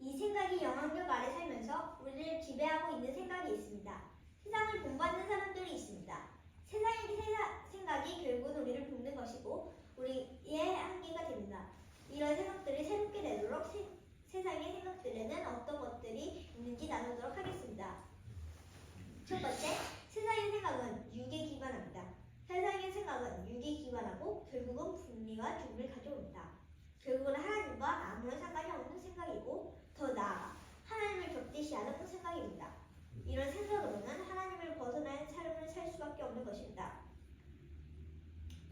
이 생각이 영향력 아래 살면서 우리를 지배하고 있는 생각이 있습니다. 세상을 본받는 사람들이 있습니다. 세상의 생각이 결국은 우리를 돕는 것이고 우리의 한계가 됩니다. 이런 생각들을 새롭게 되도록 세상의 생각들에는 어떤 것들이 있는지 나누도록 하겠습니다. 첫 번째, 세상의 생각은 육에 기반합니다. 세상의 생각은 육에 기반하고 결국은 분리와 죽음을 가져옵니다. 결국은 하나님과 아무런 상관이 없는 생각이고 더 나아가 하나님을 적대시하는 생각입니다. 이런 생각으로는 하나님을 벗어난 삶을 살 수밖에 없는 것입니다.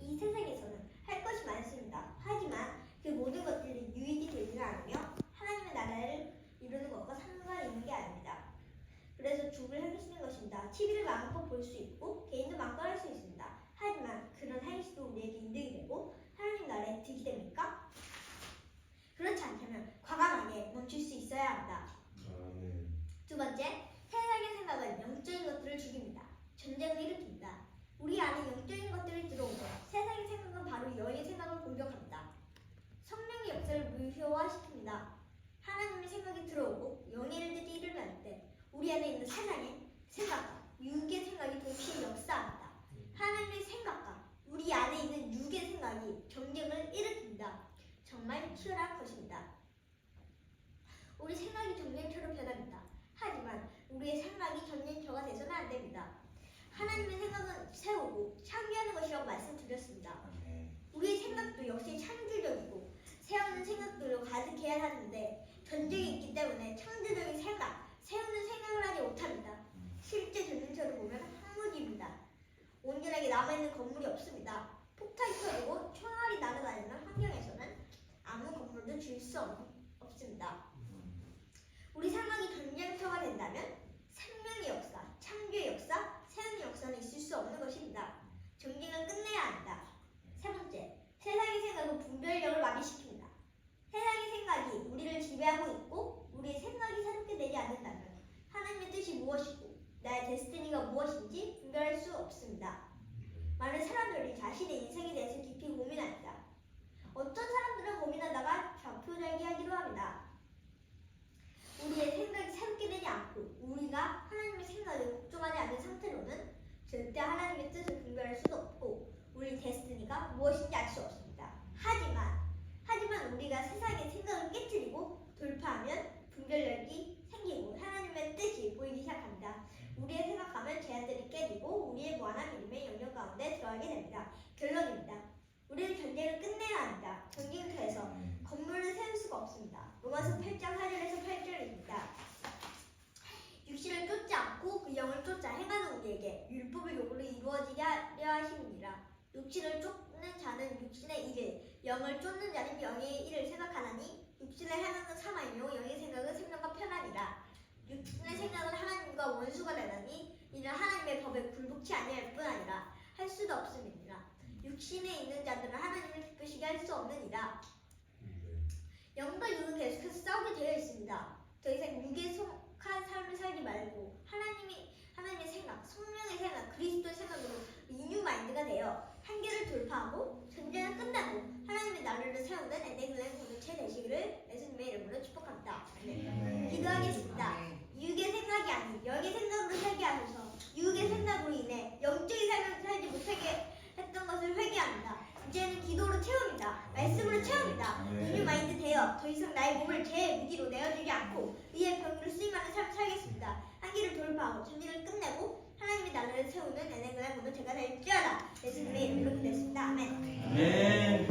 이 세상에서는 할 것이 많습니다. 하지만 그 모든 것들이 유익이 되지는 않으며 하나님의 나라를 이루는 것과 상관이 있는 게 아닙니다. 그래서 죽을 행시는 것입니다. TV를 마음껏 볼 수 있고 개인도 마음껏 할 수 있습니다. 하지만 그런 행시도 우리에게 이득이 되고 하나님 나라에 득이 됩니까? 그렇지 않다면 과감하게 멈출 수 있어야 합니다. 두 번째, 세상의 생각은 영적인 것들을 죽입니다. 전쟁을 일으킵니다. 우리 안에 영적인 것들이 들어오고 세상의 생각은 바로 영의 생각을 공격합니다. 성령의 역사를 무효화시킵니다. 하나님의 생각이 들어오고 영의 일들이 일어날 때 우리 안에 있는 세상의 생각과 육의 생각이 동시에 역사합니다. 하나님의 생각과 우리 안에 있는 육의 생각이 경쟁을 일으킵니다. 정말 치열한 것입니다. 우리 생각이 전쟁처럼 변합니다. 하지만 우리의 생각이 전쟁터가 돼서는 안 됩니다. 하나님의 생각은 세우고 창조하는 것이라고 말씀드렸습니다. 우리의 생각도 역시 창조적이고 세우는 생각들로 가득해야 하는데 전쟁이 있기 때문에 창조적인 생각, 세우는 생각을 하지 못합니다. 실제 전쟁터를 보면 황무지입니다. 온전하게 남아있는 건물이 없습니다. 폭탄이 터지고 총알이 날아다니는 환경에서는 아무 건물도 지을 수 없습니다. 우리 생각이 전쟁터가 된다면 생명의 역사, 창조의 역사, 세우는 역사는 있을 수 없는 것입니다. 전쟁을 끝내야 합니다. 세 번째, 세상의 생각은 분별력을 마비시킵니다. 세상의 생각이 우리를 지배하고 있고 우리의 생각이 새롭게 되지 않는다면 하나님의 뜻이 무엇이고 나의 데스티니가 무엇인지 분별할 수 없습니다. 많은 사람들이 자신의 인생에 대해서 깊이 고민합니다. 어떤 사람들은 고민하다가 좌표절기하기도 합니다. 우리의 생각이 새롭게 되지 않고 우리가 하나님의 생각에 복종하지 않는 상태로는 절대 하나님의 뜻을 분별할 수도 없고 우리 데스티니가 무엇인지 알 수 없습니다. 하지만 우리가 세상의 생각을 깨트리고 돌파하면 분별력이 생기고 하나님의 뜻이 보이기 시작합니다. 우리의 생각하면 제한들이 깨지고 우리의 무한한 믿음의 영역 가운데 들어가게 됩니다. 결론입니다. 우리는 전쟁을 끝내야 합니다. 전쟁터에서 건물을 세울 수가 없습니다. 로마서 8장 4절에서 8절입니다. 육신을 쫓지 않고 그 영을 쫓아 행하는 우리에게 율법의 요구를 이루어지게 하려 하심이니라. 육신을 쫓는 자는 육신의 일을, 영을 쫓는 자는 영의 일을 생각하나니 육신의 행하는 사망이요 영의 생각은 생명과 편하니라. 육신의 생각은 하나님과 원수가 되나니 이는 하나님의 법에 굴복치 아니할 뿐 아니라 할 수도 없음이니라. 육신에 있는 자들은 하나님을 기쁘시게 할 수 없느니라. 영과 육은 계속해서 싸우게 되어 있습니다. 더 이상 육에 속한 삶을 살지 말고 하나님의 생각, 성령의 생각, 그리스도의 생각으로 리뉴 마인드가 되어 한계를 돌파하고 전쟁을 끝나고 하나님의 나라를 세우는 엔데글렌 공동체 되시기를 예수님의 이름으로 축복합니다. 기도하겠습니다. 육의 생각이 아닌 영의 생각으로 살게 하셔서 육의 생각으로 인해 영적인 삶을 살지 못하게 했던 것을 회개합니다. 이제는 기도로 채웁니다. 말씀으로 채웁니다. 리뉴 마인드 되어 더 이상 나의 몸을 제 무기로 내어주지 않고 의의 병으로 쓰임하는 삶을 살겠습니다. 한계를 돌파하고 전쟁을 끝내고 하나님의 나라를 세우는 엔데글렌 공동체가 될지어다. 예수님의 이름으로 기도했습니다. 아멘.